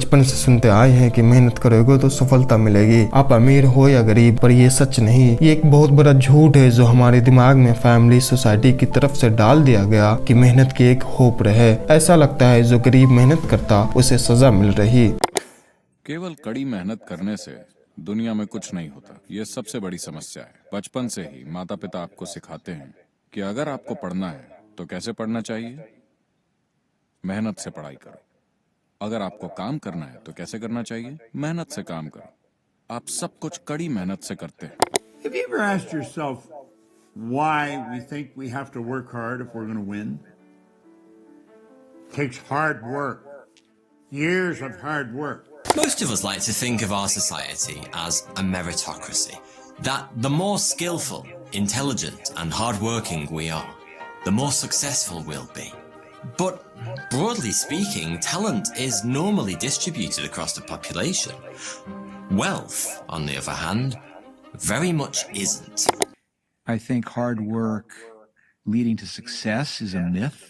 बचपन से सुनते आए हैं कि मेहनत करोगे तो सफलता मिलेगी, आप अमीर हो या गरीब, पर ये सच नहीं। ये एक बहुत बड़ा झूठ है जो हमारे दिमाग में फैमिली सोसाइटी की तरफ से डाल दिया गया कि मेहनत की एक होप रहे। ऐसा लगता है जो गरीब मेहनत करता उसे सजा मिल रही। केवल कड़ी मेहनत करने से दुनिया में कुछ नहीं होता, ये सबसे बड़ी समस्या है। बचपन से ही माता पिता आपको सिखाते हैं कि अगर आपको पढ़ना है तो कैसे पढ़ना चाहिए, मेहनत से पढ़ाई करो। अगर आपको काम करना है तो कैसे करना चाहिए, मेहनत से काम करो। आप सब कुछ कड़ी मेहनत से करते हैं। Have you ever asked yourself why we think we have to work hard if we're going to win? It takes hard work, years of hard work. Most of us like to think of our society as a meritocracy, that the more skillful, intelligent and hardworking we are, the more successful we'll be. But broadly speaking, talent is normally distributed across the population. Wealth, on the other hand, very much isn't. I think hard work leading to success is a myth.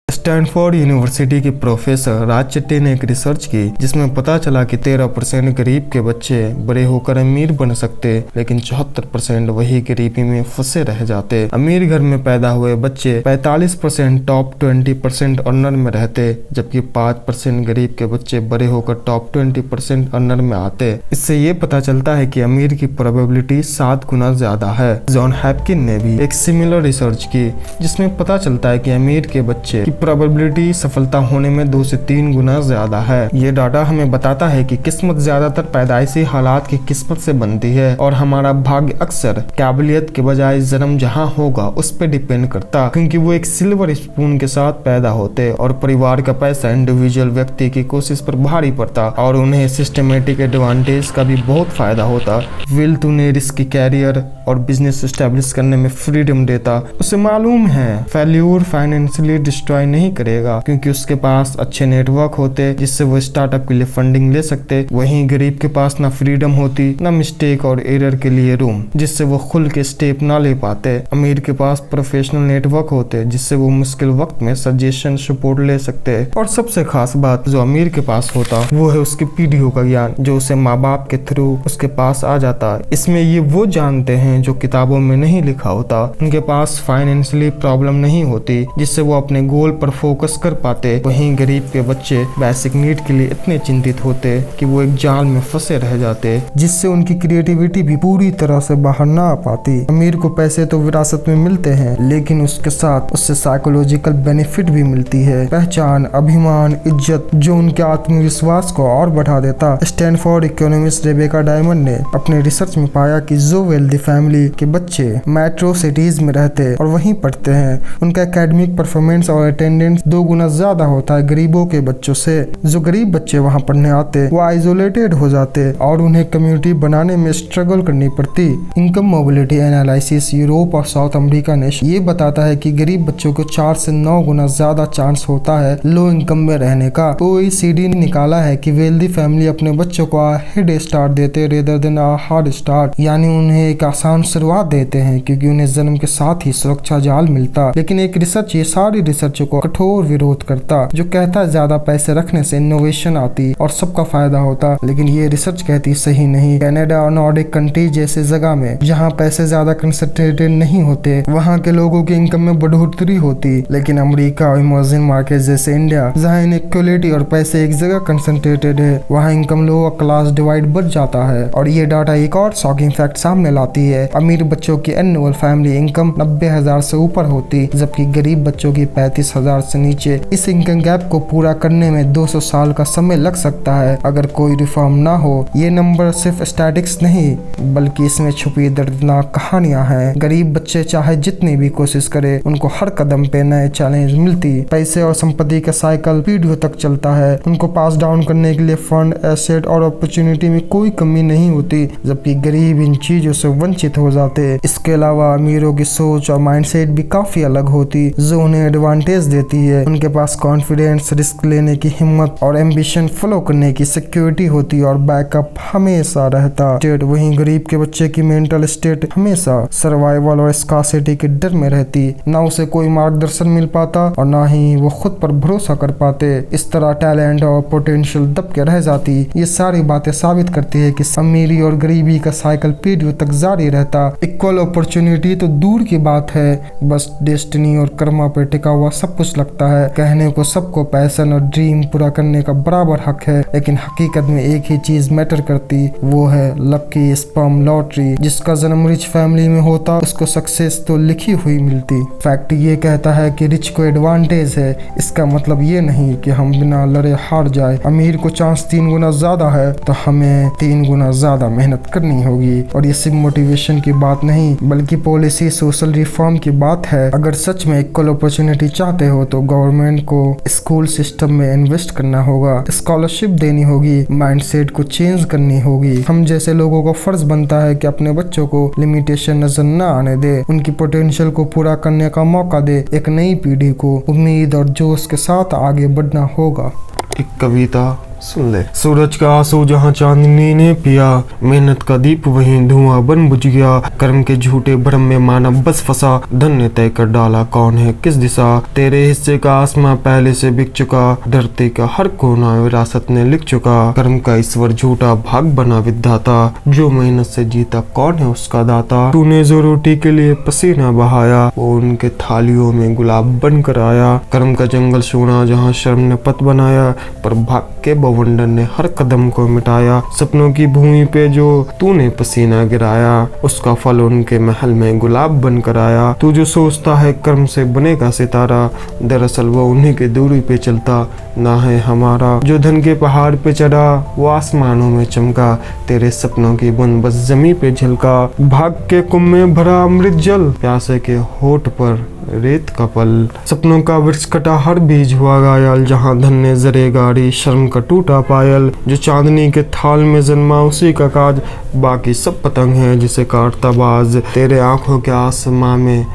Stanford university के professor राज चट्टी ने एक research की जिसमें पता चला कि 13% गरीब के बच्चे बड़े होकर अमीर बन सकते, लेकिन 74% वही गरीबी में फंसे रह जाते। अमीर घर में पैदा हुए बच्चे 45% टॉप 20% अर्नर में रहते, जबकि 5% गरीब के बच्चे बड़े होकर टॉप 20% अर्नर में आते। इससे ये पता चलता है कि अमीर की प्रोबेबिलिटी 7 गुना ज्यादा है। जॉन हैपकिन ने भी एक सिमिलर रिसर्च की जिसमें पता चलता है कि अमीर के बच्चे की प्रोबेबिलिटी सफलता होने में 2 से 3 गुना ज्यादा है। ये डाटा हमें बताता है कि किस्मत ज्यादातर पैदाइशी हालात की किस्मत से बनती है और हमारा भाग्य अक्सर काबिलियत के बजाय जन्म जहां होगा उस पर डिपेंड करता, क्योंकि वो एक सिल्वर स्पून के साथ पैदा होते और परिवार का पैसा इंडिविजुअल व्यक्ति की कोशिश पर भारी पड़ता और उन्हें सिस्टमेटिक एडवांटेज का भी बहुत फायदा होता। वेल्थ उन्हें रिस्क कैरियर और बिजनेस एस्टेब्लिश करने में फ्रीडम देता। उसे मालूम है फेल्यूर फाइनेंशियली डिस्ट्रॉय नहीं करेगा, क्योंकि उसके पास अच्छे नेटवर्क होते जिससे वो स्टार्टअप के लिए फंडिंग ले सकते। वहीं गरीब के पास ना फ्रीडम होती ना मिस्टेक और एरर के लिए रूम, जिससे वो खुल के स्टेप ना ले पाते। अमीर के पास प्रोफेशनल नेटवर्क होते जिससे वो मुश्किल वक्त में सजेशन सपोर्ट ले सकते। और सबसे खास बात जो अमीर के पास होता वो है उसकी पीढ़ियों का ज्ञान जो उसे माँ बाप के थ्रू उसके पास आ जाता। इसमें ये वो जानते हैं जो किताबों में नहीं लिखा होता। उनके पास फाइनेंशियली प्रॉब्लम नहीं होती जिससे वो अपने गोल पर फोकस कर पाते। वहीं गरीब के बच्चे बेसिक नीड के लिए इतने चिंतित होते कि वो एक जाल में फंसे रह जाते जिससे उनकी क्रिएटिविटी भी पूरी तरह से बाहर ना आ पाती। अमीर को पैसे तो विरासत में मिलते हैं, लेकिन उसके साथ उससे साइकोलॉजिकल बेनिफिट भी मिलती है, पहचान, अभिमान, इज्जत, जो उनके आत्मविश्वास को और बढ़ा देता। स्टैनफोर्ड इकोनॉमिस्ट रेबेका डायमंड ने अपने रिसर्च में पाया कि जो वेल्दी फैमिली के बच्चे मेट्रो सिटीज में रहते और वहीं पढ़ते हैं, उनका एकेडमिक परफॉर्मेंस और अटेंडेंस 2 गुना ज्यादा होता है गरीबों के बच्चों से। जो गरीब बच्चे वहां पढ़ने आते वो आइसोलेटेड हो जाते और उन्हें कम्युनिटी बनाने में स्ट्रगल करनी पड़ती। इनकम मोबिलिटी एनालिसिस यूरोप और साउथ अमेरिका ने ये बताता है कि गरीब बच्चों को 4 से 9 गुना ज्यादा चांस होता है लो इनकम में रहने का। OECD ने निकाला है कि वेल्दी फैमिली अपने बच्चों को हेड स्टार्ट देते रेदर देन हार्ड स्टार्ट, यानी उन्हें एक आसान शुरुआत देते हैं क्योंकि उन्हें जन्म के साथ ही सुरक्षा जाल मिलता। लेकिन एक रिसर्च ये सारी रिसर्च को कठोर विरोध करता जो कहता है ज्यादा पैसे रखने से इनोवेशन आती और सबका फायदा होता, लेकिन ये रिसर्च कहती सही नहीं। कनाडा और नॉर्डिक कंट्री जैसे जगह में जहाँ पैसे ज्यादा कंसंट्रेटेड नहीं होते वहाँ के लोगों की इनकम में बढ़ोतरी होती, लेकिन अमेरिका और इमर्जिंग मार्केट जैसे इंडिया जहाँ इनइक्वालिटी और पैसे एक जगह कंसंट्रेटेड है वहाँ इनकम लोअर क्लास डिवाइड बढ़ जाता है। और ये डाटा एक और शॉकिंग फैक्ट सामने लाती है, अमीर बच्चों की एनुअल फैमिली इनकम 90,000 से ऊपर होती जबकि गरीब बच्चों की 35,000 से नीचे। इस इनकम गैप को पूरा करने में 200 साल का समय लग सकता है अगर कोई रिफॉर्म ना हो। ये नंबर सिर्फ स्टैटिक्स नहीं बल्कि इसमें छुपी दर्दनाक कहानियां हैं। गरीब बच्चे चाहे जितनी भी कोशिश करे उनको हर कदम पे नए चैलेंज मिलती। पैसे और संपत्ति का साइकिल पीढ़ियों तक चलता है, उनको पास डाउन करने के लिए फंड, एसेट और अपॉर्चुनिटी में कोई कमी नहीं होती, जबकि गरीब इन चीजों से वंचित हो जाते। इसके अलावा अमीरों की सोच और माइंडसेट भी काफी अलग होती जो उन्हें एडवांटेज देती है। उनके पास कॉन्फिडेंस, रिस्क लेने की हिम्मत और एम्बिशन फॉलो करने की सिक्योरिटी होती है और बैकअप हमेशा रहता। स्टेट वहीं गरीब के बच्चे की मेंटल स्टेट हमेशा सर्वाइवल और स्कार्सिटी के डर में रहती। ना उसे कोई मार्गदर्शन मिल पाता और ना ही वो खुद पर भरोसा कर पाते। इस तरह टैलेंट और पोटेंशियल दब के रह जाती। ये सारी बातें साबित करती है कि अमीरी और गरीबी का साइकिल पीढ़ियों तक जारी रहता। इक्वल अपॉर्चुनिटी तो दूर की बात है, बस डेस्टिनी और कर्मा पर टिका हुआ सब कुछ लगता है। कहने को सबको पैशन और ड्रीम पूरा करने का बराबर हक है, लेकिन हकीकत में एक ही चीज मैटर करती, वो है लकी स्पर्म लॉटरी। जिसका जन्म रिच फैमिली में होता उसको सक्सेस तो लिखी हुई मिलती। फैक्ट ये कहता है कि रिच को एडवांटेज है, इसका मतलब ये नहीं कि हम बिना लड़े हार जाए। अमीर को चांस 3 गुना ज्यादा है तो हमें 3 गुना ज्यादा मेहनत करनी होगी। और ये सिर्फ मोटिवेशन की बात नहीं बल्कि पॉलिसी, सोशल रिफॉर्म की बात है। अगर सच में इक्वल अपॉर्चुनिटी चाहते हो तो गवर्नमेंट को स्कूल सिस्टम में इन्वेस्ट करना होगा, स्कॉलरशिप देनी होगी, माइंडसेट को चेंज करनी होगी। हम जैसे लोगों को फर्ज बनता है कि अपने बच्चों को लिमिटेशन नजर न आने दे, उनकी पोटेंशियल को पूरा करने का मौका दे। एक नई पीढ़ी को उम्मीद और जोश के साथ आगे बढ़ना होगा। एक कविता सुन ले। सूरज का आंसू जहाँ चांदनी ने पिया, मेहनत का दीप वहीं धुआं बन बुझ गया। कर्म के झूठे भ्रम में मानव बस फंसा, धन ने तय कर डाला कौन है किस दिशा। तेरे हिस्से का आसमां पहले से बिक चुका, धरती का हर कोना विरासत ने लिख चुका। कर्म का ईश्वर झूठा भाग बना विधाता, जो मेहनत से जीता कौन है उसका दाता। तूने जो रोटी के लिए पसीना बहाया, वो उनके थालियों में गुलाब बन कर आया। कर्म का जंगल सोना जहाँ शर्म ने पत बनाया, पर भाग के बवंडर ने हर कदम को मिटाया। सपनों की भूमि पे जो तूने पसीना गिराया, उसका फल उनके महल में गुलाब बन कर आया। तू जो सोचता है कर्म से बनेगा सितारा, दरअसल वो उन्हीं के दूरी पे चलता ना है हमारा। जो धन के पहाड़ पे चढ़ा वो आसमानों में चमका, तेरे सपनों की बुन बस जमी पे झलका। भाग के कुंभ में भरा अमृत जल, प्यासे के होठ पर रेत का पल। सपनों का वृक्ष कटा हर बीज हुआ घायल, जहाँ धन ने जरे गाड़ी शर्म का टूटा पायल। जो चांदनी के थाल में जन्मा उसी का काज, बाकी सब पतंग है जिसे काटता बाज। तेरे आंखों के आसमां में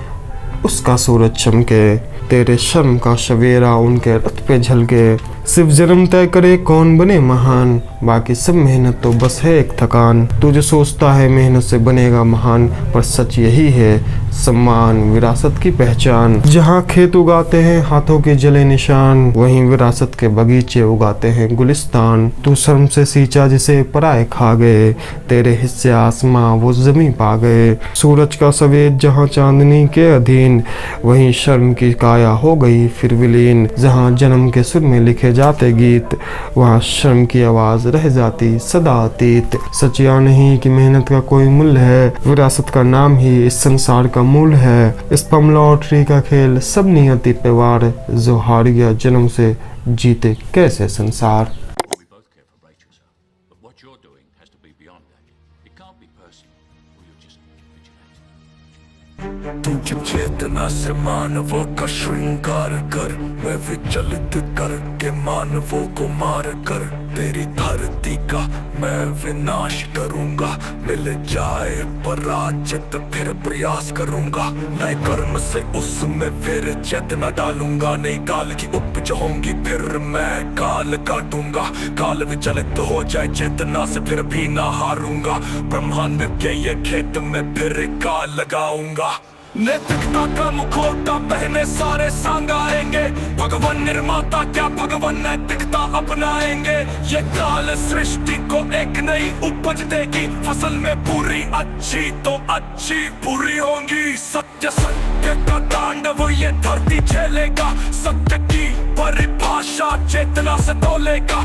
उसका सूरज चमके, तेरे शर्म का सवेरा उनके रथ पे झलके। सिर्फ जन्म तय करे कौन बने महान, बाकी सब मेहनत तो बस है एक थकान। तू जो सोचता है मेहनत से बनेगा महान, पर सच यही है सम्मान विरासत की पहचान। जहाँ खेत उगाते हैं हाथों के जले निशान, वहीं विरासत के बगीचे उगाते हैं गुलिस्तान। तू शर्म से सींचा जिसे पराए खा गए, तेरे हिस्से आसमां वो जमी पा गए। सूरज का सवेद जहाँ चांदनी के अधीन, वहीं शर्म की काया हो गई फिर विलीन। जहाँ जन्म के सुर में लिखे जाते गीत, वहाँ शर्म की आवाज रह जाती सदा अतीत। सच या नहीं कि मेहनत का कोई मूल्य है, विरासत का नाम ही इस संसार का मूल है। स्पर्म लॉटरी का खेल सब नियति पे वार, जो हार गया जन्म से जीते कैसे संसार। We both care for Rachel, sir. But what you're doing has to be beyond that. It can't be personal, or you're just vigilante. तू जब चेतना से मानवों का श्रृंगार कर, मैं विचलित करके मानवों को मार कर, तेरी धरती का मैं विनाश करूंगा। मिल जाए पराजित फिर प्रयास करूंगा, नए कर्म से उसमें फिर चेतना डालूंगा। नई काल की उपज होंगी फिर मैं काल काटूंगा। काल विचलित हो जाए चेतना से फिर भी ना हारूंगा। ब्रह्मांड के ये खेत में फिर काल लगाऊंगा। नैतिकता का मुखौटा पहने सारे सांग आएंगे, भगवान निर्माता क्या भगवान नैतिकता अपनाएंगे। ये काल सृष्टि को एक नई उपज देगी, फसल में पूरी अच्छी तो अच्छी बुरी होंगी। सत्य सत्य का तांडव ये धरती झेलेगा, सत्य की परिभाषा चेतना से तोलेगा।